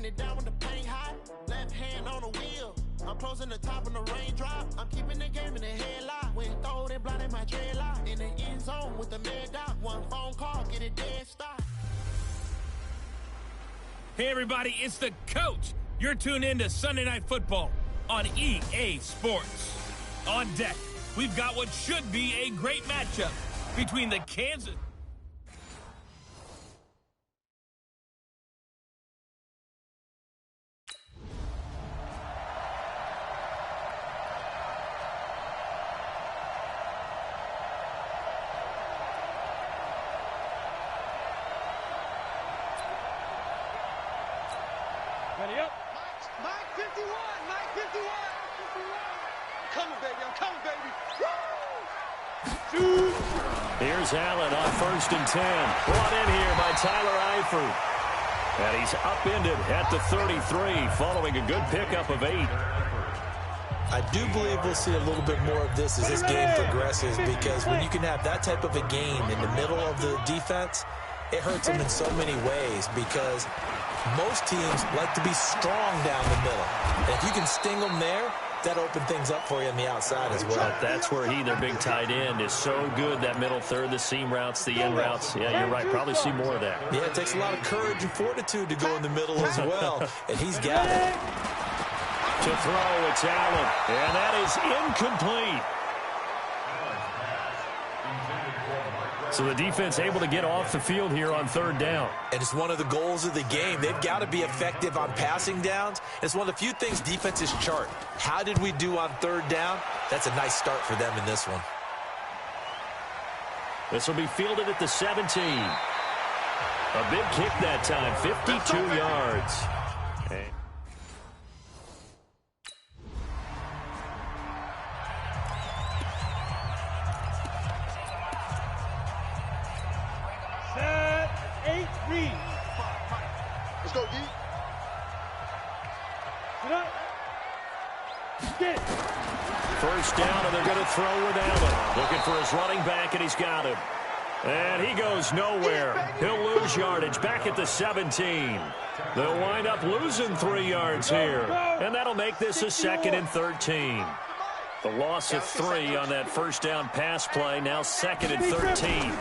Bring it down with the paint hot. Left hand on the wheel. I'm closing the top of the raindrop. I'm keeping the game in the headlock. When throwed and blinded my dreadlock. In the end zone with the mad dot. One phone call, get it dead stop. Hey everybody, it's the coach. You're tuned in to Sunday Night Football on EA Sports. On deck, we've got what should be a great matchup between the Kansas... Ready up. Mike 51. Mike 51. I'm coming, baby. I'm coming, baby. Woo! Here's Allen on 1st and 10. Brought in here by Tyler Eifert. And he's upended at the 33 following a good pickup of 8. I do believe we'll see a little bit more of this as this game progresses, because when you can have that type of a game in the middle of the defense, it hurts them in so many ways, because most teams like to be strong down the middle. And if you can sting them there, that opens things up for you on the outside as well. But that's where their big tight end, is so good, that middle third, the seam routes, the in routes. Yeah, you're right. Probably see more of that. Yeah, it takes a lot of courage and fortitude to go in the middle as well. And he's got it. To throw, it's Allen. And that is incomplete. So the defense able to get off the field here on 3rd down. And it's one of the goals of the game. They've got to be effective on passing downs. It's one of the few things defenses chart. How did we do on 3rd down? That's a nice start for them in this one. This will be fielded at the 17. A big kick that time, 52 yards. Okay. Let's go, D. Get up. Get it. 1st down, and they're going to throw with Allen. Looking for his running back, and he's got him. And he goes nowhere. He'll lose yardage back at the 17. They'll wind up losing 3 yards here. And that'll make this a 2nd and 13. The loss of 3 on that 1st down pass play, now 2nd and 13.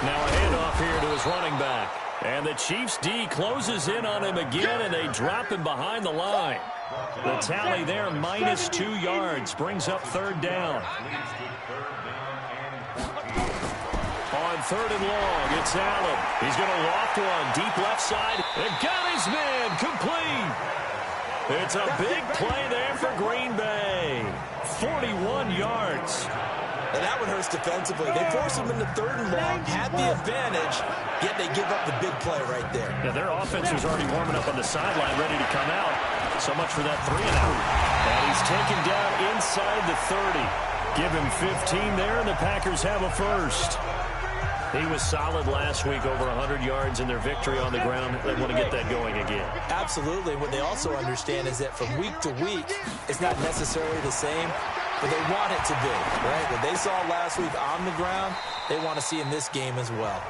Now a handoff here to his running back. And the Chiefs' D closes in on him again, and they drop him behind the line. The tally there, -2 yards, brings up 3rd down. On 3rd and long, it's Allen. He's going to loft one deep left side, and got his man complete. It's a big play there for Green Bay. 41 yards. And that one hurts defensively. They force him into 3rd and long, had the advantage, yet they give up the big play right there. Yeah, their offense was already warming up on the sideline, ready to come out. So much for that 3 and out. And he's taken down inside the 30. Give him 15 there, and the Packers have a first. He was solid last week, over 100 yards in their victory on the ground. They want to get that going again. Absolutely. What they also understand is that from week to week, it's not necessarily the same, but they want it to be, right? What they saw last week on the ground, they want to see in this game as well.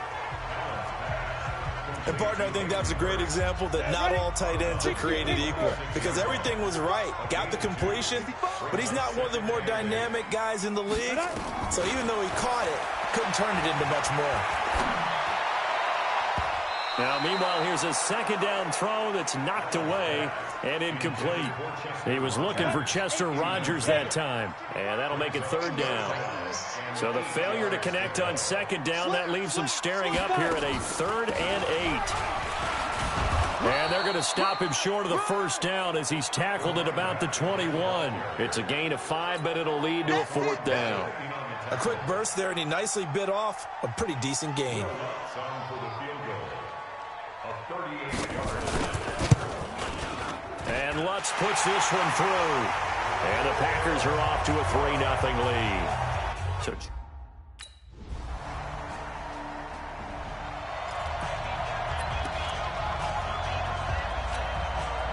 And, partner, I think that's a great example that not all tight ends are created equal, because everything was right. Got the completion, but he's not one of the more dynamic guys in the league. So even though he caught it, couldn't turn it into much more. Now, meanwhile, here's a 2nd down throw that's knocked away and incomplete. He was looking for Chester Rogers that time, and that'll make it 3rd down. So the failure to connect on 2nd down, that leaves him staring up here at a 3rd and 8. And they're going to stop him short of the 1st down as he's tackled at about the 21. It's a gain of 5, but it'll lead to a 4th down. A quick burst there, and he nicely bit off a pretty decent gain. And Lutz puts this one through. And the Packers are off to a 3-0 lead. So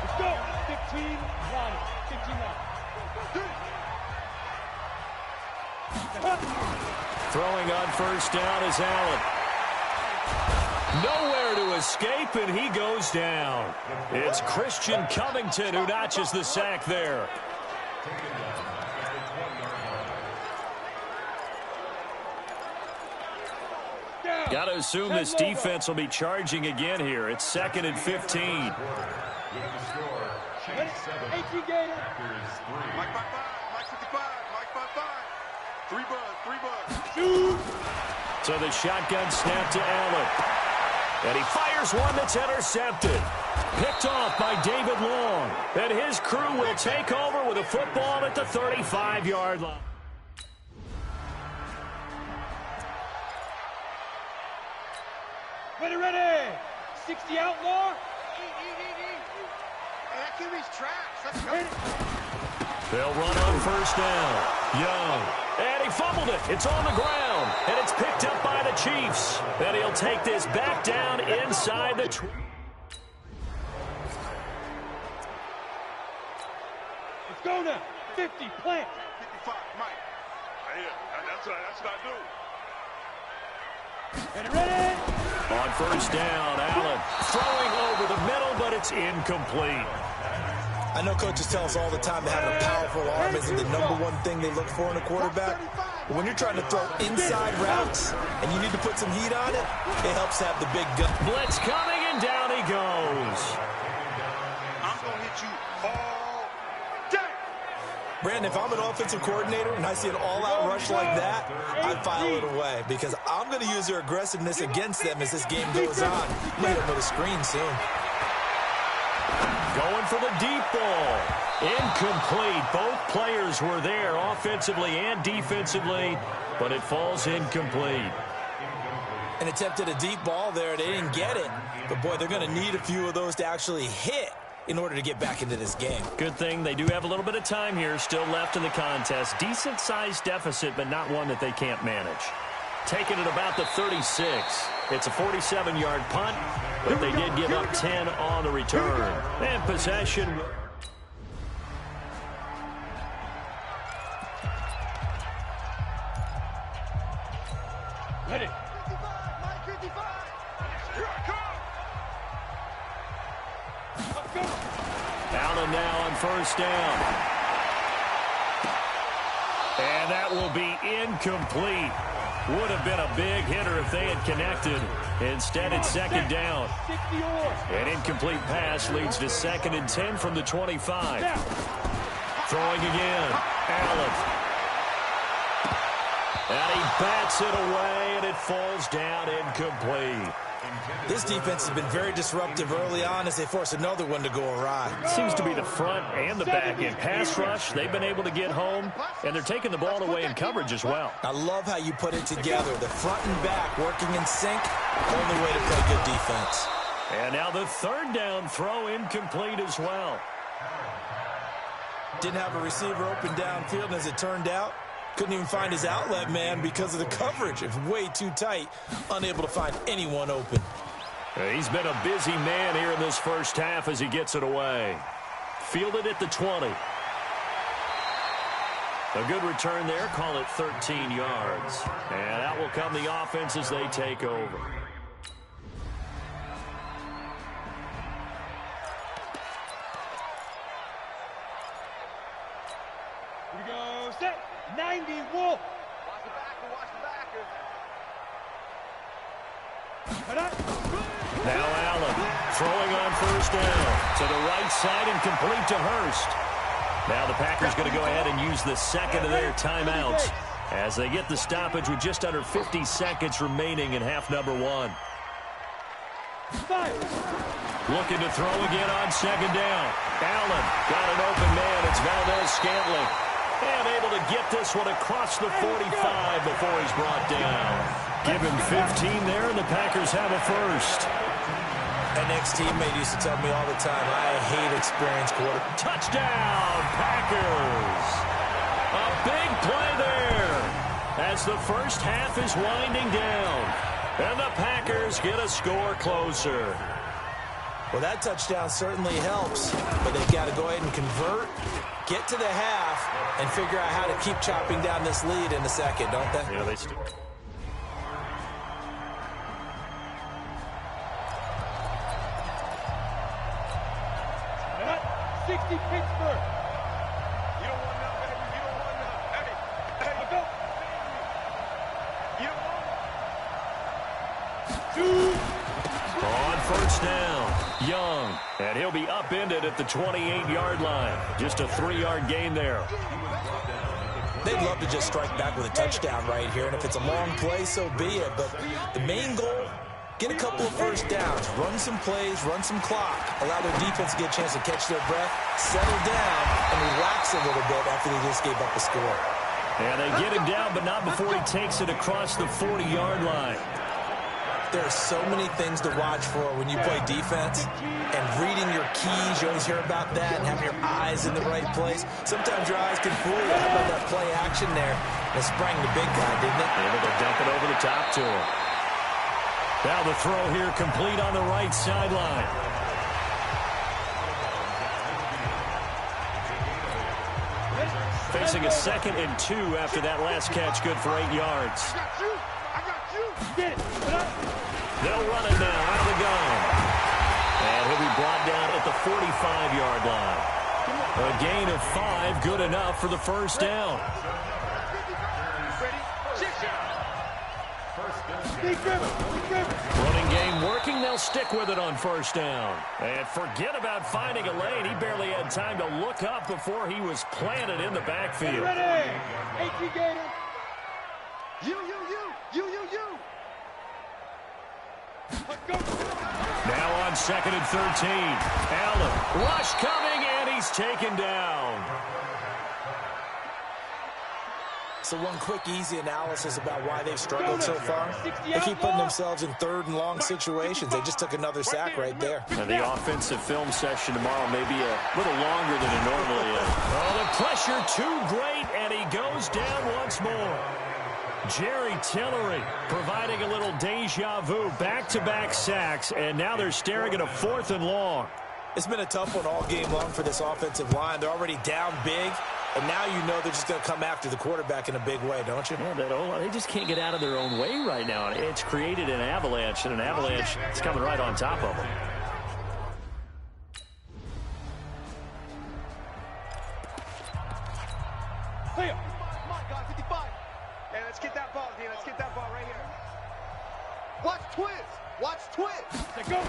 Let's go. 15-9. 15-9. throwing on 1st down is Allen. Nowhere to escape, and he goes down. It's Christian Covington who notches the sack there. Got to assume this defense will be charging again here. It's 2nd and 15. Mike 55, Mike 55. 3 bucks. So the shotgun snap to Allen. And he fires one that's intercepted. Picked off by David Long. And his crew will take over with a football at the 35-yard line. Ready. 60 outlaw. Hey, that QB's trash. Let's go. They'll run on first down. Young. And he fumbled it. It's on the ground. And it's picked up by the Chiefs. And he'll take this back down inside the... Let's go now. 50, plant. 55, Mike. That's what I do. Ready. On first down, Allen throwing over the middle, but it's incomplete. I know coaches tell us all the time that having a powerful arm isn't the #1 thing they look for in a quarterback. But when you're trying to throw inside routes and you need to put some heat on it, it helps to have the big gun. Blitz coming, and down he goes. I'm going to hit you all day. Brandon, if I'm an offensive coordinator and I see an all-out rush like that, I file it away because I'm going to use their aggressiveness against them as this game goes on. Might have with a screen soon. Going for the deep ball. Incomplete. Both players were there offensively and defensively, but it falls incomplete. And attempted a deep ball there. They didn't get it. But, boy, they're going to need a few of those to actually hit in order to get back into this game. Good thing they do have a little bit of time here still left in the contest. Decent-sized deficit, but not one that they can't manage. Taking it about the 36. It's a 47-yard punt, but they did give up 10 on the return. And possession. Ready. 55, Mike 55. Here I come. Let's go. Allen now on first down. And that will be incomplete. Would have been a big hitter if they had connected. Instead, it's second down. An incomplete pass leads to 2nd and 10 from the 25. Throwing again. Allen. And he bats it away, and it falls down incomplete. This defense has been very disruptive early on as they force another one to go awry. Seems to be the front and the back end. Pass rush, they've been able to get home, and they're taking the ball away in coverage as well. I love how you put it together. The front and back working in sync, only way to play good defense. And now the 3rd down throw incomplete as well. Didn't have a receiver open downfield, and as it turned out, couldn't even find his outlet man because of the coverage. It's way too tight, unable to find anyone open. He's been a busy man here in this first half as he gets it away. Fielded at the 20. A good return there, call it 13 yards. And out will come the offense as they take over. Here we go, set. 90, Wolf. Watch the backer, watch the backer. Now Allen throwing on first down to the right side and complete to Hurst. Now the Packers going to go ahead and use the second of their timeouts as they get the stoppage with just under 50 seconds remaining in half number 1. Looking to throw again on second down. Allen got an open man. It's Valdez-Scantling. And able to get this one across the 45 before he's brought down. Give him 15 there, and the Packers have a first. An ex-teammate used to tell me all the time, I hate experienced quarterbacks. Touchdown, Packers! A big play there as the first half is winding down. And the Packers get a score closer. Well, that touchdown certainly helps, but they've got to go ahead and convert, get to the half, and figure out how to keep chopping down this lead in the second, don't they? Yeah, they still. Pittsburgh. You don't want none, baby. You don't want none. Hey, go. You don't want On first down, Young. And he'll be upended at the 28-yard line. Just a 3-yard gain there. They'd love to just strike back with a touchdown right here, and if it's a long play, so be it. But the main goal, get a couple of first downs, run some plays, run some clock, allow their defense to get a chance to catch their breath, settle down, and relax a little bit after they just gave up a score. And they get him down, but not before he takes it across the 40-yard line. There are so many things to watch for when you play defense, and reading your keys, you always hear about that, and having your eyes in the right place. Sometimes your eyes can fool you. How about that play action there? It sprang the big guy, didn't it? Able to dump it over the top to him. Now the throw here complete on the right sideline. Facing a 2nd and 2 after that last catch, good for 8 yards. I got you. Get it. They'll run it now out of the gun. And he'll be brought down at the 45-yard line. A gain of 5, good enough for the first down. Running game working, they'll stick with it on first down. And forget about finding a lane. He barely had time to look up before he was planted in the backfield. Ready. 18 Gator. You. Now on 2nd and 13. Allen, rush coming, and he's taken down. So one quick, easy analysis about why they've struggled so far. They keep putting themselves in 3rd and long situations. They just took another sack right there. And the offensive film session tomorrow may be a little longer than it normally is. Oh, the pressure too great, and he goes down once more. Jerry Tillery providing a little deja vu, back-to-back sacks, and now they're staring at a 4th and long. It's been a tough one all game long for this offensive line. They're already down big, and now you know they're just going to come after the quarterback in a big way, don't you? Yeah, they just can't get out of their own way right now. It's created an avalanche, and an avalanche is coming right on top of them. Let's get that ball, Dean. Let's get that ball right here. Watch twist. Let's go.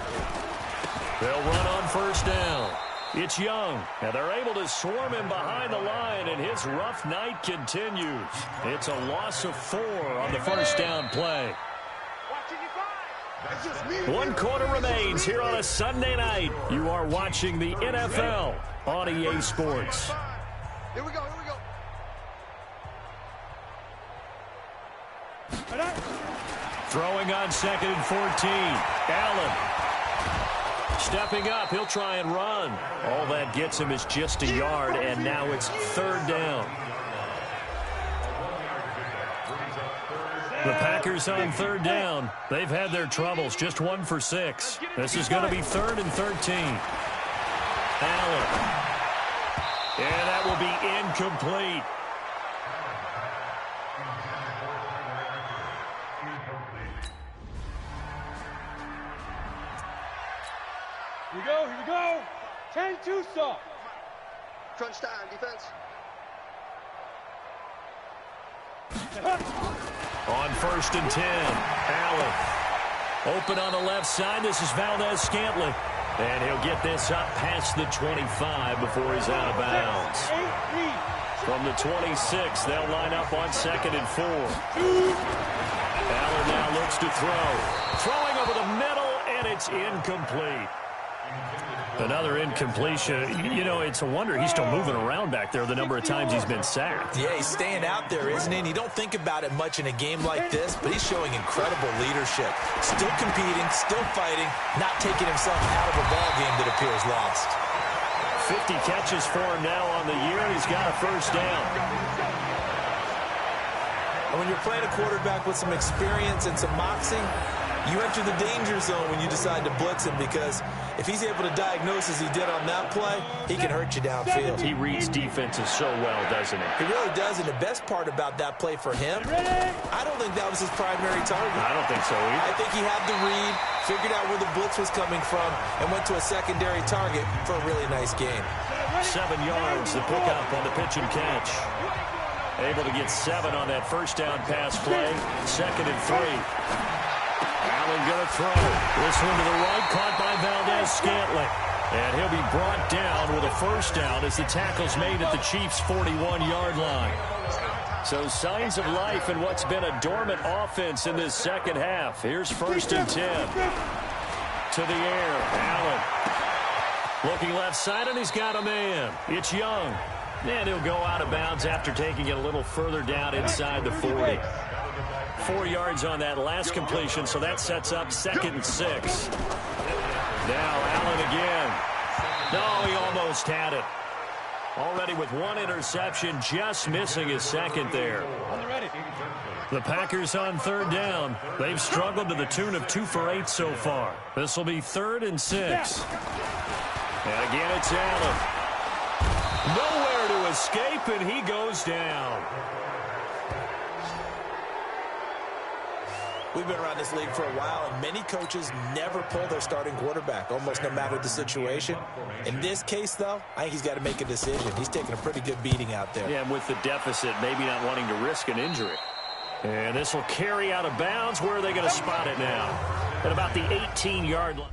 They'll run on first down. It's Young, and they're able to swarm him behind the line, and his rough night continues. It's a loss of 4 on the first down play. 1 quarter remains here on a Sunday night. You are watching the NFL on EA Sports. Here we go. Throwing on 2nd and 14. Allen. Stepping up, he'll try and run. All that gets him is just a yard, and now it's 3rd down. The Packers on 3rd down. They've had their troubles, just 1 for 6. This is going to be 3rd and 13. Allen. And that will be incomplete. Here we go. 10-2 stop. Crunch time, defense. On 1st and 10, Allen. Open on the left side. This is Valdez-Scantling. And he'll get this up past the 25 before he's out of bounds. From the 26, they'll line up on 2nd and 4. Allen now looks to throw. Throwing over the middle, and it's incomplete. Another incompletion. You know, it's a wonder he's still moving around back there the number of times he's been sacked. Yeah, he's staying out there, isn't he? And you don't think about it much in a game like this, but he's showing incredible leadership. Still competing, still fighting, not taking himself out of a ball game that appears lost. 50 catches for him now on the year, and he's got a first down. And when you're playing a quarterback with some experience and some moxie, You enter the danger zone when you decide to blitz him, because if he's able to diagnose as he did on that play, he can hurt you downfield. He reads defenses so well, doesn't he? He really does, and the best part about that play for him, I don't think that was his primary target. I don't think so either. I think he had the read, figured out where the blitz was coming from, and went to a secondary target for a really nice game. 7 yards, the pickup on the pitch and catch. Able to get 7 on that first down pass play. 2nd and 3. Allen going to throw. This one to the right, caught by Valdez-Scantling. And he'll be brought down with a first down as the tackle's made at the Chiefs' 41-yard line. So signs of life in what's been a dormant offense in this second half. Here's 1st and 10. To the air, Allen. Looking left side, and he's got a man. It's Young. And he'll go out of bounds after taking it a little further down inside the 40. 4 yards on that last completion, so that sets up 2nd and 6. Now Allen again. No, he almost had it. Already with 1 interception, just missing his 2nd there. The Packers on 3rd down. They've struggled to the tune of 2 for 8 so far. This will be 3rd and 6. And again, it's Allen. Nowhere to escape, and he goes down. We've been around this league for a while, and many coaches never pull their starting quarterback, almost no matter the situation. In this case, though, I think he's got to make a decision. He's taking a pretty good beating out there. Yeah, and with the deficit, maybe not wanting to risk an injury. And this will carry out of bounds. Where are they going to spot it now? At about the 18-yard line.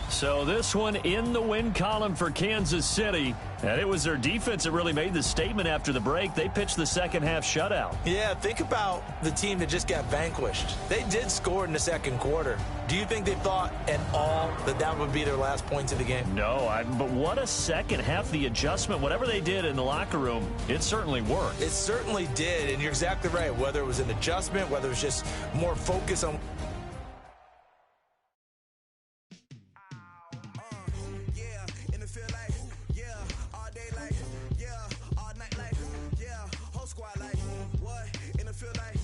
So this one in the win column for Kansas City. And it was their defense that really made the statement after the break. They pitched the second half shutout. Yeah, think about the team that just got vanquished. They did score in the second quarter. Do you think they thought at all that that would be their last points of the game? No, but what a second half. The adjustment, whatever they did in the locker room, it certainly worked. It certainly did, and you're exactly right. Whether it was an adjustment, whether it was just more focus on... Squad like, what? In the field like,